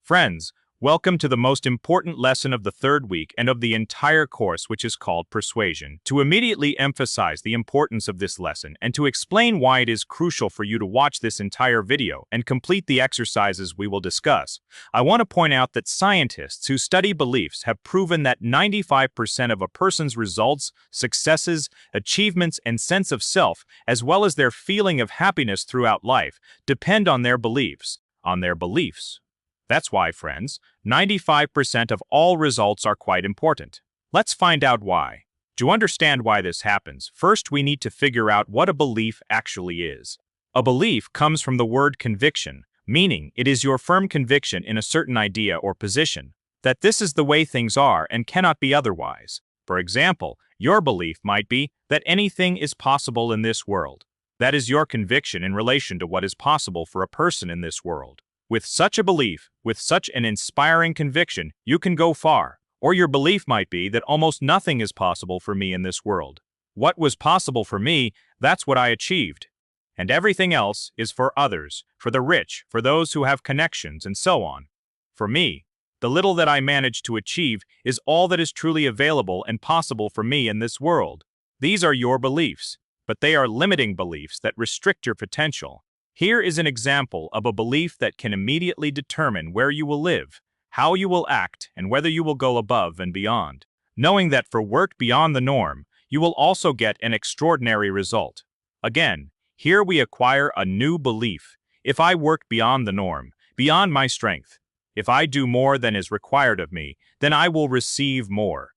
Friends, welcome to the most important lesson of the third week and of the entire course, which is called persuasion. To immediately emphasize the importance of this lesson and to explain why it is crucial for you to watch this entire video and complete the exercises we will discuss, I want to point out that scientists who study beliefs have proven that 95% of a person's results, successes, achievements, and sense of self, as well as their feeling of happiness throughout life, depend on their beliefs. That's why, friends, 95% of all results are quite important. Let's find out why. To understand why this happens, first we need to figure out what a belief actually is. A belief comes from the word conviction, meaning it is your firm conviction in a certain idea or position, that this is the way things are and cannot be otherwise. For example, your belief might be that anything is possible in this world. That is your conviction in relation to what is possible for a person in this world. With such a belief, with such an inspiring conviction, you can go far. Or your belief might be that almost nothing is possible for me in this world. What was possible for me, that's what I achieved. And everything else is for others, for the rich, for those who have connections, and so on. For me, the little that I managed to achieve is all that is truly available and possible for me in this world. These are your beliefs, but they are limiting beliefs that restrict your potential. Here is an example of a belief that can immediately determine where you will live, how you will act, and whether you will go above and beyond. Knowing that for work beyond the norm, you will also get an extraordinary result. Again, here we acquire a new belief. If I work beyond the norm, beyond my strength, if I do more than is required of me, then I will receive more.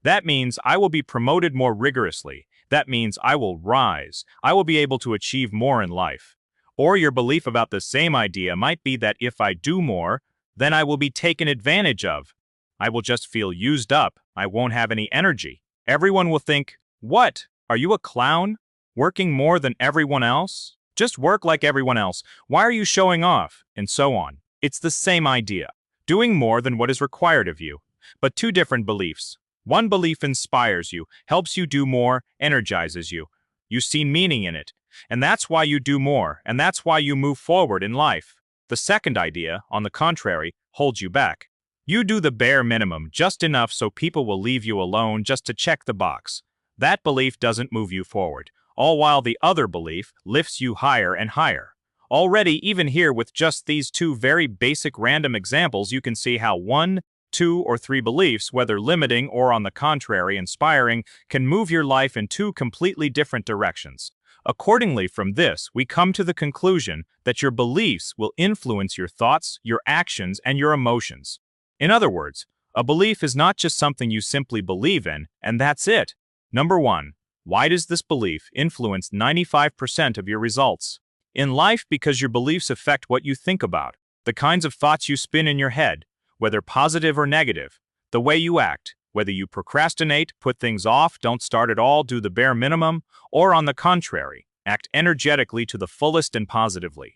That means I will be promoted more rigorously. That means I will rise. I will be able to achieve more in life. Or your belief about the same idea might be that if I do more, then I will be taken advantage of. I will just feel used up. I won't have any energy. Everyone will think, "What? Are you a clown? Working more than everyone else? Just work like everyone else. Why are you showing off?" And so on. It's the same idea. Doing more than what is required of you. But two different beliefs. One belief inspires you, helps you do more, energizes you. You see meaning in it. And that's why you do more, and that's why you move forward in life. The second idea, on the contrary, holds you back. You do the bare minimum, just enough so people will leave you alone just to check the box. That belief doesn't move you forward, all while the other belief lifts you higher and higher. Already, even here with just these two very basic random examples, you can see how one, two, or three beliefs, whether limiting or on the contrary inspiring, can move your life in two completely different directions. Accordingly, from this, we come to the conclusion that your beliefs will influence your thoughts, your actions, and your emotions. In other words, a belief is not just something you simply believe in, and that's it. Number one, why does this belief influence 95% of your results? In life, because your beliefs affect what you think about, the kinds of thoughts you spin in your head, whether positive or negative, the way you act, whether you procrastinate, put things off, don't start at all, do the bare minimum, or on the contrary, act energetically to the fullest and positively.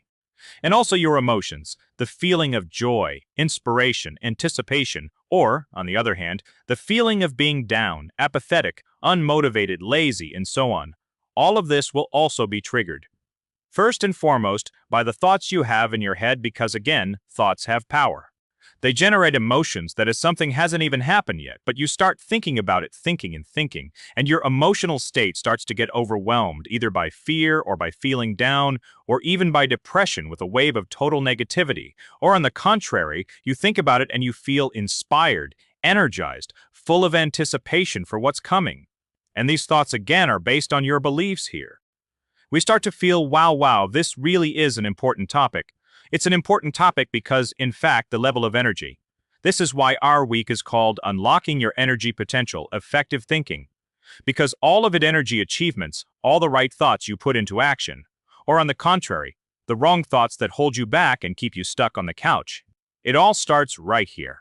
And also your emotions, the feeling of joy, inspiration, anticipation, or, on the other hand, the feeling of being down, apathetic, unmotivated, lazy, and so on. All of this will also be triggered. First and foremost, by the thoughts you have in your head because, again, thoughts have power. They generate emotions that as something hasn't even happened yet, but you start thinking about it, thinking, and your emotional state starts to get overwhelmed, either by fear or by feeling down, or even by depression with a wave of total negativity. Or on the contrary, you think about it and you feel inspired, energized, full of anticipation for what's coming. And these thoughts again are based on your beliefs here. We start to feel, wow, this really is an important topic. It's an important topic because, in fact, the level of energy. This is why our week is called Unlocking Your Energy Potential, Effective Thinking. Because all of it energy achievements, all the right thoughts you put into action. Or on the contrary, the wrong thoughts that hold you back and keep you stuck on the couch. It all starts right here.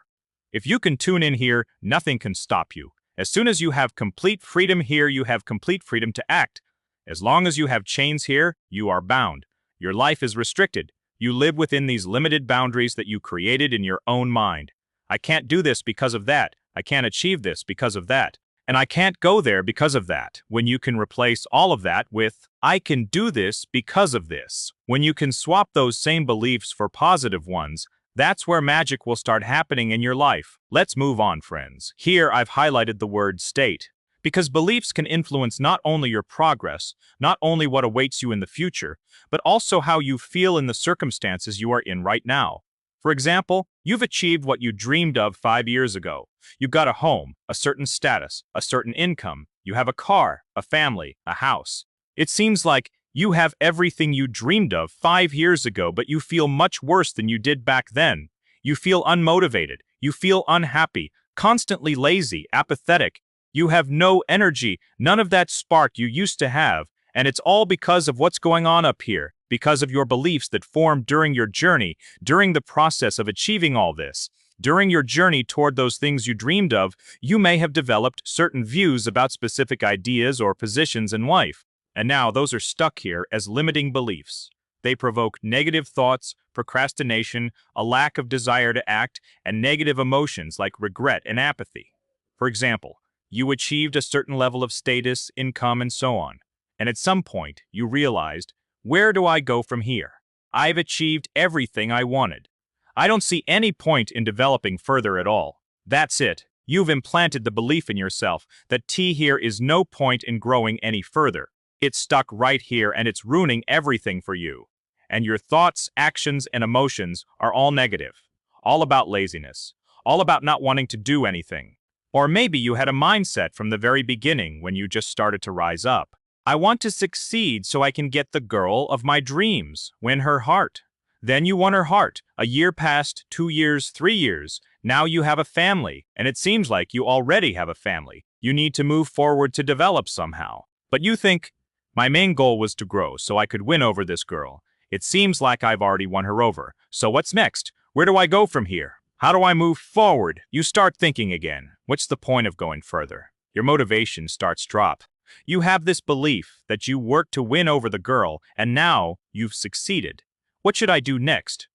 If you can tune in here, nothing can stop you. As soon as you have complete freedom here, you have complete freedom to act. As long as you have chains here, you are bound. Your life is restricted. You live within these limited boundaries that you created in your own mind. I can't do this because of that. I can't achieve this because of that. And I can't go there because of that. When you can replace all of that with, I can do this because of this. When you can swap those same beliefs for positive ones, That's where magic will start happening in your life. Let's move on, friends. Here I've highlighted the word state, because beliefs can influence not only your progress, not only what awaits you in the future, but also how you feel in the circumstances you are in right now. For example, you've achieved what you dreamed of 5 years ago. You've got a home, a certain status, a certain income. You have a car, a family, a house. It seems like you have everything you dreamed of 5 years ago, but you feel much worse than you did back then. You feel unmotivated. You feel unhappy, constantly lazy, apathetic. You have no energy, none of that spark you used to have, and it's all because of what's going on up here, because of your beliefs that formed during your journey, during the process of achieving all this. During your journey toward those things you dreamed of, you may have developed certain views about specific ideas or positions in life. And now those are stuck here as limiting beliefs. They provoke negative thoughts, procrastination, a lack of desire to act, and negative emotions like regret and apathy. For example, you achieved a certain level of status, income, and so on. And at some point, you realized, where do I go from here? I've achieved everything I wanted. I don't see any point in developing further at all. That's it. You've implanted the belief in yourself that here is no point in growing any further. It's stuck right here and it's ruining everything for you. And your thoughts, actions, and emotions are all negative. All about laziness. All about not wanting to do anything. Or maybe you had a mindset from the very beginning when you just started to rise up. I want to succeed so I can get the girl of my dreams, win her heart. Then you won her heart. A year passed, 2 years, 3 years. Now you have a family, and it seems like you already have a family. You need to move forward to develop somehow. But you think, my main goal was to grow so I could win over this girl. It seems like I've already won her over. So what's next? Where do I go from here? How do I move forward? You start thinking again. What's the point of going further? Your motivation starts to drop. You have this belief that you worked to win over the girl, and now you've succeeded. What should I do next?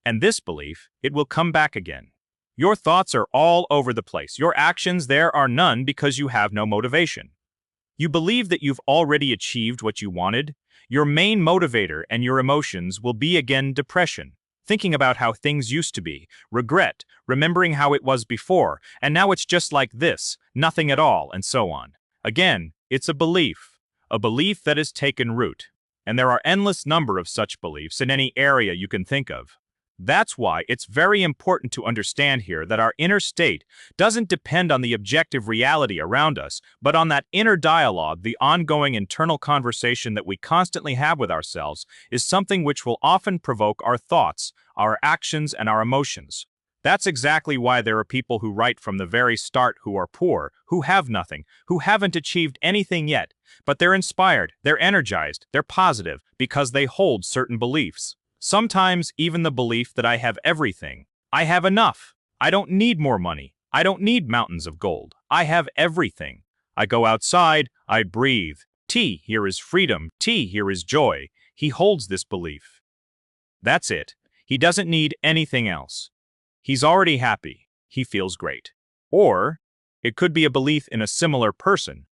And this belief, it will come back again. Your thoughts are all over the place. Your actions, there are none because you have no motivation. You believe that you've already achieved what you wanted. Your main motivator and your emotions will be again depression. Thinking about how things used to be, regret, remembering how it was before, and now it's just like this, nothing at all, and so on. Again, it's a belief that has taken root. And there are endless number of such beliefs in any area you can think of. That's why it's very important to understand here that our inner state doesn't depend on the objective reality around us, but on that inner dialogue. The ongoing internal conversation that we constantly have with ourselves is something which will often provoke our thoughts, our actions, and our emotions. That's exactly why there are people who write from the very start who are poor, who have nothing, who haven't achieved anything yet, but they're inspired, they're energized, they're positive, because they hold certain beliefs. Sometimes even the belief that I have everything. I have enough. I don't need more money. I don't need mountains of gold. I have everything. I go outside, I breathe. Here is freedom. Here is joy. He holds this belief. That's it. He doesn't need anything else. He's already happy. He feels great. Or it could be a belief in a similar person.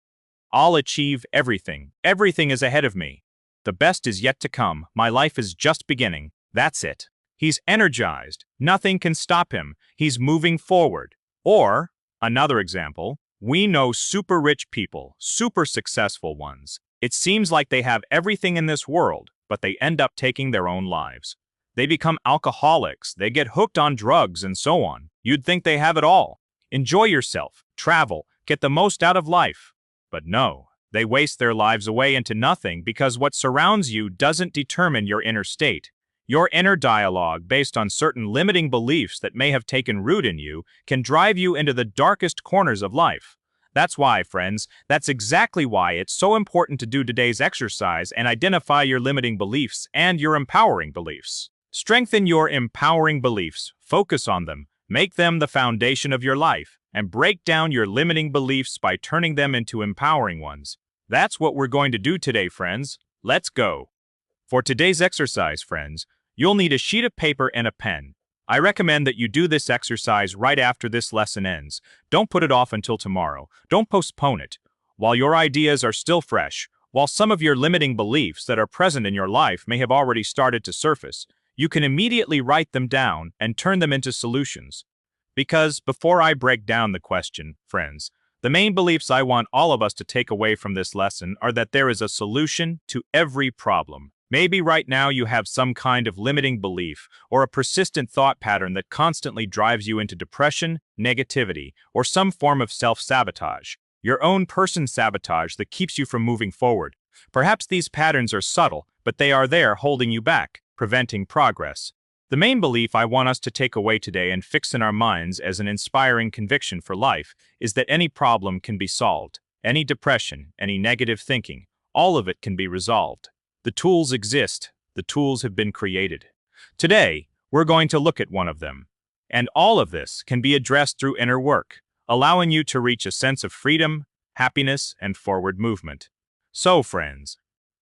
I'll achieve everything. Everything is ahead of me. The best is yet to come. My life is just beginning. That's it. He's energized. Nothing can stop him. He's moving forward. Or, another example, we know super rich people, super successful ones. It seems like they have everything in this world, but they end up taking their own lives. They become alcoholics, they get hooked on drugs, and so on. You'd think they have it all. Enjoy yourself, travel, get the most out of life. But no. They waste their lives away into nothing because what surrounds you doesn't determine your inner state. Your inner dialogue, based on certain limiting beliefs that may have taken root in you, can drive you into the darkest corners of life. That's why, friends, that's exactly why it's so important to do today's exercise and identify your limiting beliefs and your empowering beliefs. Strengthen your empowering beliefs, focus on them, make them the foundation of your life, and break down your limiting beliefs by turning them into empowering ones. That's what we're going to do today, friends. Let's go. For today's exercise, friends, you'll need a sheet of paper and a pen. I recommend that you do this exercise right after this lesson ends. Don't put it off until tomorrow. Don't postpone it. While your ideas are still fresh, while some of your limiting beliefs that are present in your life may have already started to surface, you can immediately write them down and turn them into solutions. Because before I break down the question, friends, the main beliefs I want all of us to take away from this lesson are that there is a solution to every problem. Maybe right now you have some kind of limiting belief or a persistent thought pattern that constantly drives you into depression, negativity, or some form of self-sabotage. Your own person sabotage that keeps you from moving forward. Perhaps these patterns are subtle, but they are there holding you back, preventing progress. The main belief I want us to take away today and fix in our minds as an inspiring conviction for life is that any problem can be solved. Any depression, any negative thinking, all of it can be resolved. The tools exist. The tools have been created. Today, we're going to look at one of them. And all of this can be addressed through inner work, allowing you to reach a sense of freedom, happiness, and forward movement. So, friends,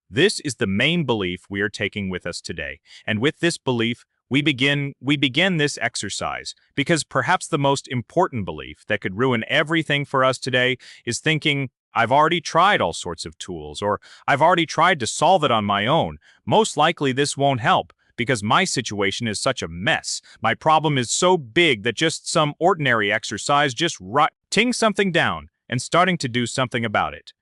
this is the main belief we are taking with us today. And with this belief, we begin this exercise because perhaps the most important belief that could ruin everything for us today is thinking, I've already tried all sorts of tools, or I've already tried to solve it on my own. Most likely this won't help because my situation is such a mess. My problem is so big that just some ordinary exercise, just writing something down and starting to do something about it.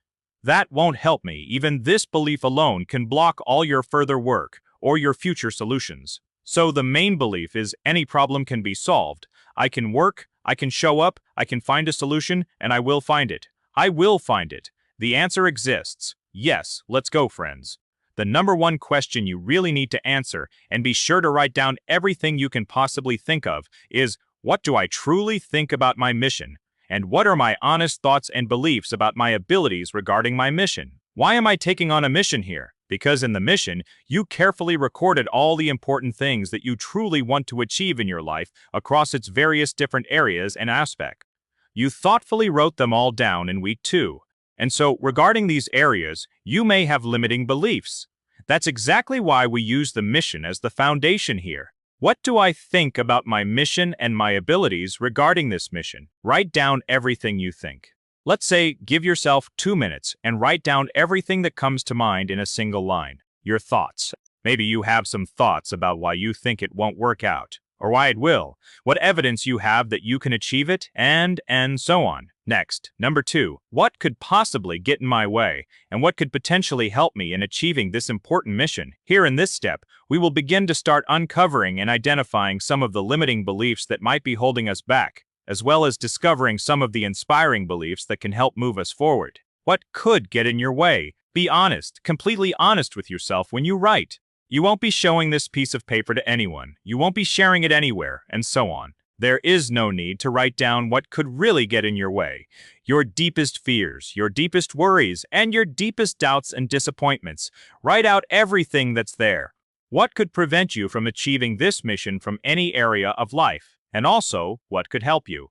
That won't help me. Even this belief alone can block all your further work or your future solutions. So the main belief is any problem can be solved. I can work, I can show up, I can find a solution, and I will find it. I will find it. The answer exists. Yes, let's go, friends. The number one question you really need to answer, and be sure to write down everything you can possibly think of, is, what do I truly think about my mission? And what are my honest thoughts and beliefs about my abilities regarding my mission? Why am I taking on a mission here? Because in the mission, you carefully recorded all the important things that you truly want to achieve in your life across its various different areas and aspects. You thoughtfully wrote them all down in week 2. And so, regarding these areas, you may have limiting beliefs. That's exactly why we use the mission as the foundation here. What do I think about my mission and my abilities regarding this mission? Write down everything you think. Let's say, give yourself 2 minutes and write down everything that comes to mind in a single line. Your thoughts. Maybe you have some thoughts about why you think it won't work out, or why it will, what evidence you have that you can achieve it, and so on. Next, number 2, what could possibly get in my way, and what could potentially help me in achieving this important mission? Here in this step, we will begin to start uncovering and identifying some of the limiting beliefs that might be holding us back, as well as discovering some of the inspiring beliefs that can help move us forward. What could get in your way? Be honest, completely honest with yourself when you write. You won't be showing this piece of paper to anyone. You won't be sharing it anywhere, and so on. There is no need to write down what could really get in your way. Your deepest fears, your deepest worries, and your deepest doubts and disappointments. Write out everything that's there. What could prevent you from achieving this mission from any area of life? And also, what could help you?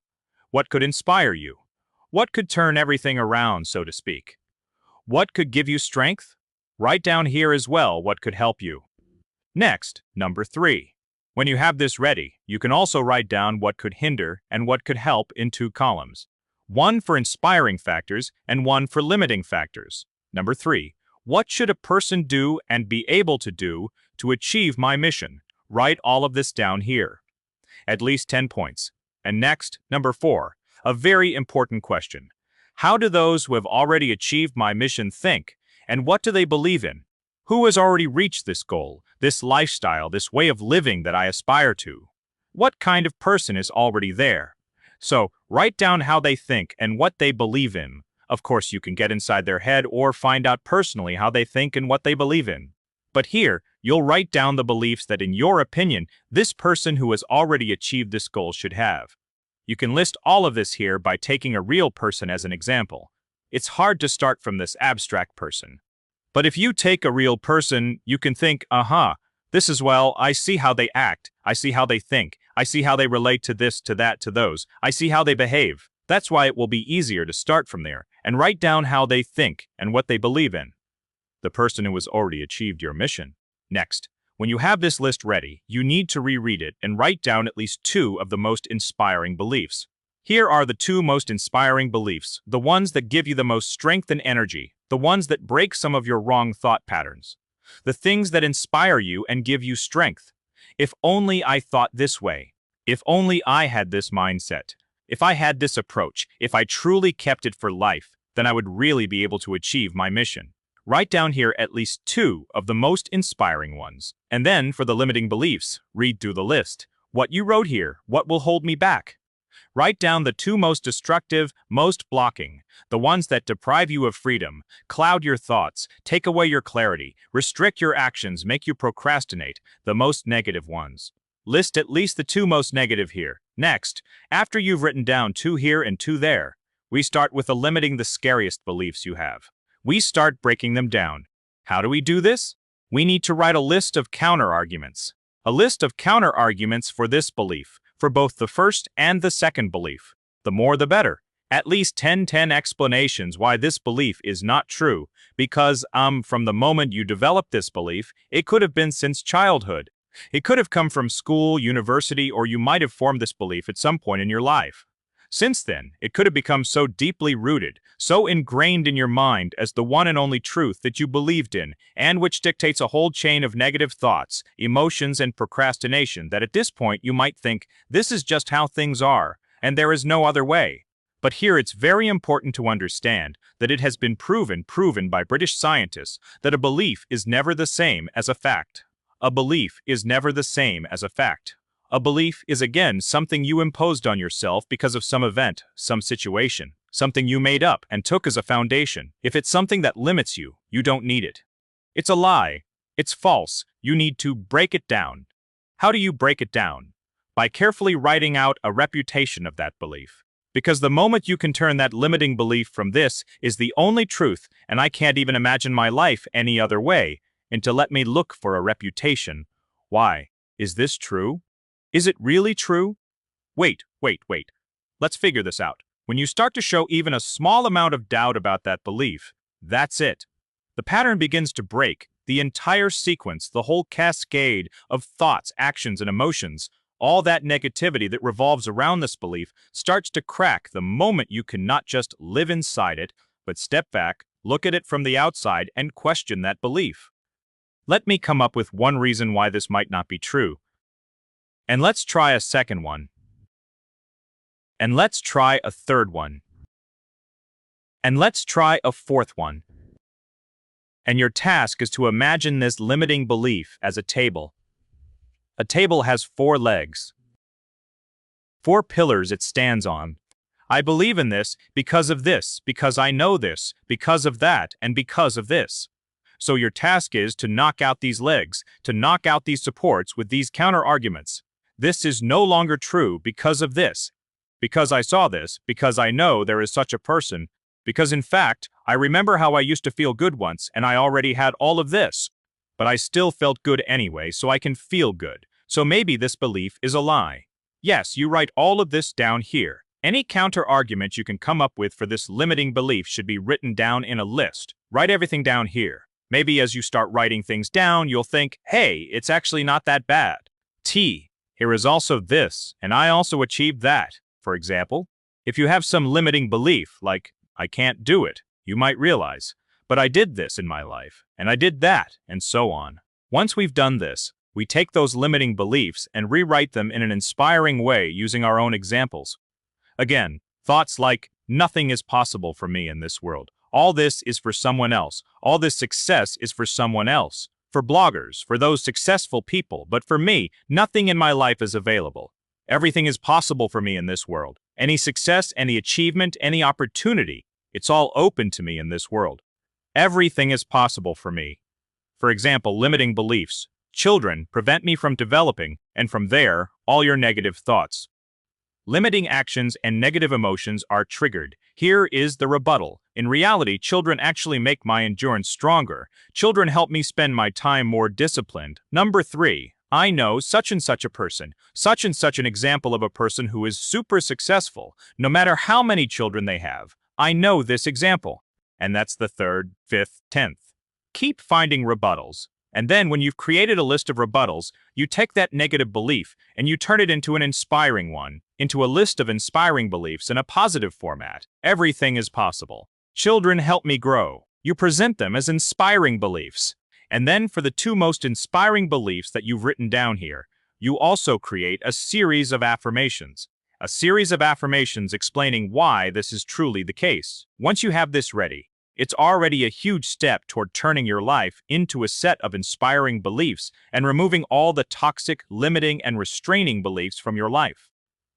What could inspire you? What could turn everything around, so to speak? What could give you strength? Write down here as well what could help you. Next, number 3. When you have this ready, you can also write down what could hinder and what could help in 2 columns. One for inspiring factors and one for limiting factors. Number 3. What should a person do and be able to do to achieve my mission? Write all of this down here. At least 10 points. And next, number 4. A very important question. How do those who have already achieved my mission think, and what do they believe in? Who has already reached this goal, this lifestyle, this way of living that I aspire to? What kind of person is already there? So, write down how they think and what they believe in. Of course, you can get inside their head or find out personally how they think and what they believe in. But here, you'll write down the beliefs that, in your opinion, this person who has already achieved this goal should have. You can list all of this here by taking a real person as an example. It's hard to start from this abstract person. But if you take a real person, you can think, this is, well, I see how they act, I see how they think, I see how they relate to this, to that, to those, I see how they behave. That's why it will be easier to start from there and write down how they think and what they believe in. The person who has already achieved your mission. Next, when you have this list ready, you need to reread it and write down at least 2 of the most inspiring beliefs. Here are the 2 most inspiring beliefs, the ones that give you the most strength and energy, the ones that break some of your wrong thought patterns, the things that inspire you and give you strength. If only I thought this way. If only I had this mindset. If I had this approach, if I truly kept it for life, then I would really be able to achieve my mission. Write down here at least 2 of the most inspiring ones. And then, for the limiting beliefs, read through the list. What you wrote here, what will hold me back? Write down the 2 most destructive, most blocking, the ones that deprive you of freedom, cloud your thoughts, take away your clarity, restrict your actions, make you procrastinate, the most negative ones. List at least the 2 most negative here. Next, after you've written down 2 here and 2 there, we start with eliminating the scariest beliefs you have. We start breaking them down. How do we do this? We need to write a list of counter-arguments. A list of counter-arguments for this belief, for both the first and the second belief. The more the better. At least 10 explanations why this belief is not true, because, from the moment you developed this belief, it could have been since childhood. It could have come from school, university, or you might have formed this belief at some point in your life. Since then, it could have become so deeply rooted, so ingrained in your mind as the one and only truth that you believed in, and which dictates a whole chain of negative thoughts, emotions, and procrastination that at this point you might think, this is just how things are, and there is no other way. But here it's very important to understand that it has been proven by British scientists that a belief is never the same as a fact. A belief is never the same as a fact. A belief is again something you imposed on yourself because of some event, some situation, something you made up and took as a foundation. If it's something that limits you, you don't need it. It's a lie. It's false. You need to break it down. How do you break it down? By carefully writing out a refutation of that belief. Because the moment you can turn that limiting belief from this is the only truth and I can't even imagine my life any other way, into let me look for a refutation. Why? Is this true? Is it really true? Wait. Let's figure this out. When you start to show even a small amount of doubt about that belief, that's it. The pattern begins to break. The entire sequence, the whole cascade of thoughts, actions, and emotions, all that negativity that revolves around this belief starts to crack the moment you can not just live inside it, but step back, look at it from the outside, and question that belief. Let me come up with one reason why this might not be true. And let's try a second one. And let's try a third one. And let's try a fourth one. And your task is to imagine this limiting belief as a table. A table has 4 legs. 4 pillars it stands on. I believe in this, because I know this, because of that, and because of this. So your task is to knock out these legs, to knock out these supports with these counter-arguments. This is no longer true because of this. Because I saw this, because I know there is such a person, because in fact, I remember how I used to feel good once and I already had all of this. But I still felt good anyway, so I can feel good. So maybe this belief is a lie. Yes, you write all of this down here. Any counter-argument you can come up with for this limiting belief should be written down in a list. Write everything down here. Maybe as you start writing things down, you'll think, hey, it's actually not that bad. Here is also this, and I also achieved that. For example, if you have some limiting belief, like, I can't do it, you might realize, but I did this in my life, and I did that, and so on. Once we've done this, we take those limiting beliefs and rewrite them in an inspiring way using our own examples. Again, thoughts like, nothing is possible for me in this world. All this is for someone else. All this success is for someone else. For bloggers, for those successful people, but for me, nothing in my life is available. Everything is possible for me in this world. Any success, any achievement, any opportunity, it's all open to me in this world. Everything is possible for me. For example, limiting beliefs. Children prevent me from developing, and from there, all your negative thoughts. Limiting actions and negative emotions are triggered. Here is the rebuttal. In reality, children actually make my endurance stronger. Children help me spend my time more disciplined. Number 3. I know such and such a person, such and such an example of a person who is super successful, no matter how many children they have. I know this example. And that's the 3rd, 5th, 10th. Keep finding rebuttals. And then when you've created a list of rebuttals, you take that negative belief and you turn it into an inspiring one, into a list of inspiring beliefs in a positive format. Everything is possible. Children help me grow. You present them as inspiring beliefs. And then for the 2 most inspiring beliefs that you've written down here, you also create a series of affirmations. A series of affirmations explaining why this is truly the case. Once you have this ready, it's already a huge step toward turning your life into a set of inspiring beliefs and removing all the toxic, limiting, and restraining beliefs from your life.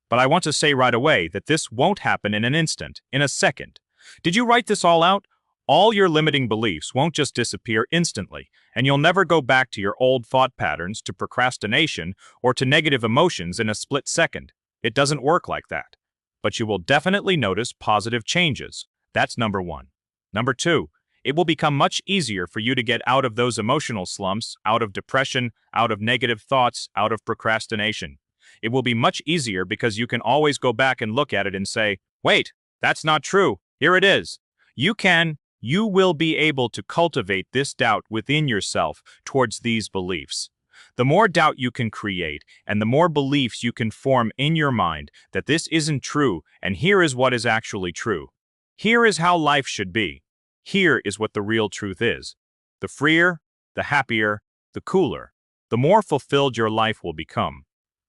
But I want to say right away that this won't happen in an instant, in a second. Did you write this all out? All your limiting beliefs won't just disappear instantly, and you'll never go back to your old thought patterns, to procrastination, or to negative emotions in a split second. It doesn't work like that. But you will definitely notice positive changes. That's number one. Number two, it will become much easier for you to get out of those emotional slumps, out of depression, out of negative thoughts, out of procrastination. It will be much easier because you can always go back and look at it and say, wait, that's not true. Here it is. You will be able to cultivate this doubt within yourself towards these beliefs. The more doubt you can create and the more beliefs you can form in your mind that this isn't true and here is what is actually true. Here is how life should be. Here is what the real truth is. The freer, the happier, the cooler, the more fulfilled your life will become.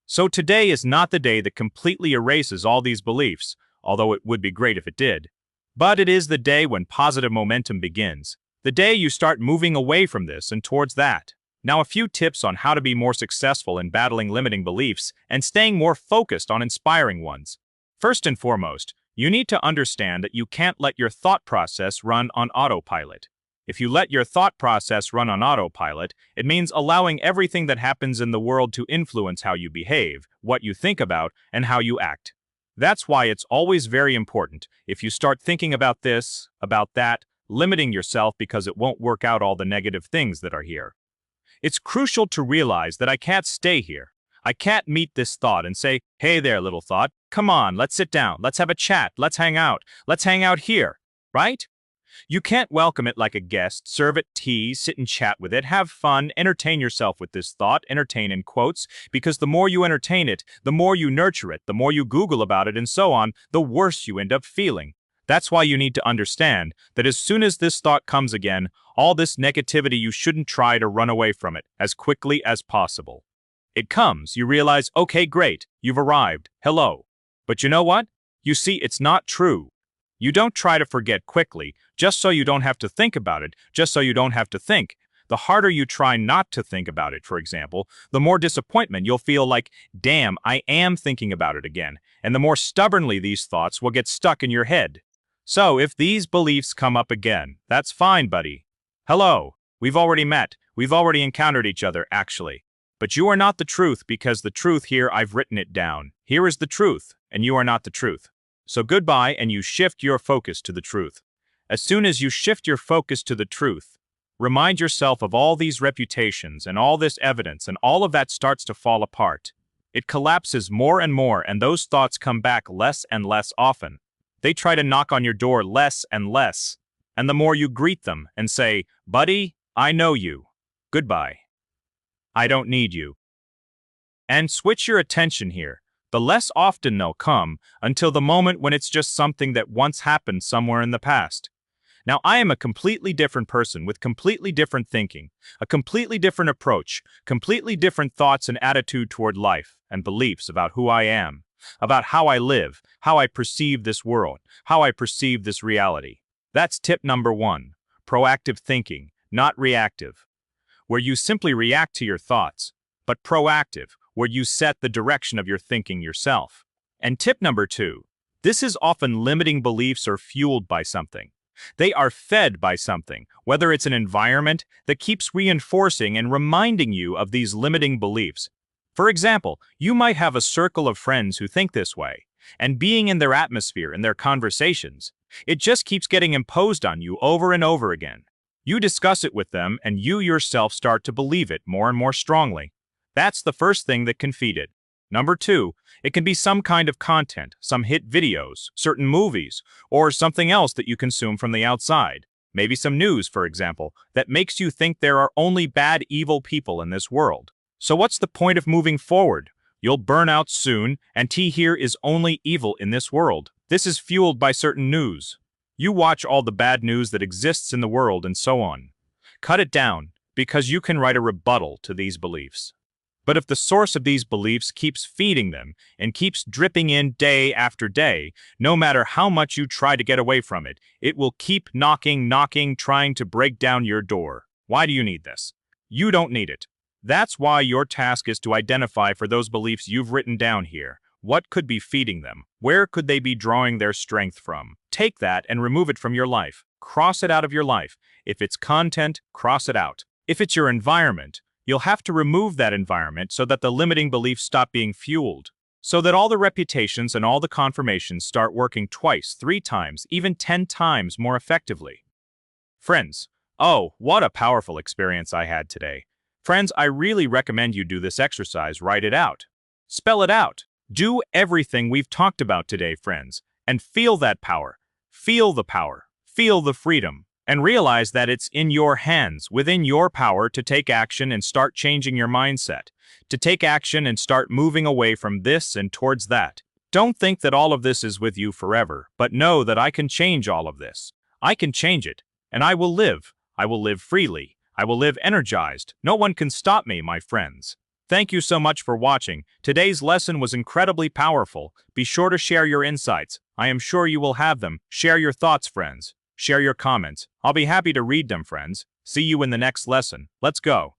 So today is not the day that completely erases all these beliefs, although it would be great if it did. But it is the day when positive momentum begins. The day you start moving away from this and towards that. Now, a few tips on how to be more successful in battling limiting beliefs and staying more focused on inspiring ones. First and foremost, you need to understand that you can't let your thought process run on autopilot. If you let your thought process run on autopilot, it means allowing everything that happens in the world to influence how you behave, what you think about, and how you act. That's why it's always very important, if you start thinking about this, about that, limiting yourself because it won't work out all the negative things that are here. It's crucial to realize that I can't stay here. I can't meet this thought and say, hey there, little thought, come on, let's sit down, let's have a chat, let's hang out here, right? You can't welcome it like a guest, serve it tea, sit and chat with it, have fun, entertain yourself with this thought, entertain in quotes, because the more you entertain it, the more you nurture it, the more you Google about it and so on, the worse you end up feeling. That's why you need to understand that as soon as this thought comes again, all this negativity, you shouldn't try to run away from it as quickly as possible. It comes, you realize, okay, great, you've arrived, hello. But you know what? You see, it's not true. You don't try to forget quickly, just so you don't have to think about it, just so you don't have to think. The harder you try not to think about it, for example, the more disappointment you'll feel like, damn, I am thinking about it again, and the more stubbornly these thoughts will get stuck in your head. So if these beliefs come up again, that's fine, buddy. Hello, we've already met, we've already encountered each other, actually. But you are not the truth because the truth here, I've written it down. Here is the truth, and you are not the truth. So goodbye, and you shift your focus to the truth. As soon as you shift your focus to the truth, remind yourself of all these reputations and all this evidence, and all of that starts to fall apart. It collapses more and more, and those thoughts come back less and less often. They try to knock on your door less and less. And the more you greet them and say, buddy, I know you. Goodbye. I don't need you. And switch your attention here. The less often they'll come until the moment when it's just something that once happened somewhere in the past. Now, I am a completely different person with completely different thinking, a completely different approach, completely different thoughts and attitude toward life and beliefs about who I am, about how I live, how I perceive this world, how I perceive this reality. That's tip number one, proactive thinking, not reactive, where you simply react to your thoughts, but proactive, where you set the direction of your thinking yourself. And tip number two, this is often limiting beliefs are fueled by something. They are fed by something, whether it's an environment that keeps reinforcing and reminding you of these limiting beliefs. For example, you might have a circle of friends who think this way, and being in their atmosphere and their conversations, it just keeps getting imposed on you over and over again. You discuss it with them, and you yourself start to believe it more and more strongly. That's the first thing that can feed it. Number two, it can be some kind of content, some hit videos, certain movies, or something else that you consume from the outside. Maybe some news, for example, that makes you think there are only bad, evil people in this world. So what's the point of moving forward? You'll burn out soon, and here is only evil in this world. This is fueled by certain news. You watch all the bad news that exists in the world and so on. Cut it down, because you can write a rebuttal to these beliefs. But if the source of these beliefs keeps feeding them and keeps dripping in day after day, no matter how much you try to get away from it, it will keep knocking, trying to break down your door. Why do you need this? You don't need it. That's why your task is to identify for those beliefs you've written down here. What could be feeding them? Where could they be drawing their strength from? Take that and remove it from your life. Cross it out of your life. If it's content, cross it out. If it's your environment, you'll have to remove that environment so that the limiting beliefs stop being fueled. So that all the reputations and all the confirmations start working twice, 3 times, even 10 times more effectively. Friends, oh, what a powerful experience I had today. Friends, I really recommend you do this exercise. Write it out. Spell it out. Do everything we've talked about today, friends, and feel that power. Feel the power. Feel the freedom. And realize that it's in your hands, within your power, to take action and start changing your mindset, to take action and start moving away from this and towards that. Don't think that all of this is with you forever, but know that I can change all of this. I can change it, and I will live. I will live freely. I will live energized. No one can stop me, my friends. Thank you so much for watching. Today's lesson was incredibly powerful. Be sure to share your insights. I am sure you will have them. Share your thoughts, friends. Share your comments. I'll be happy to read them, friends. See you in the next lesson. Let's go.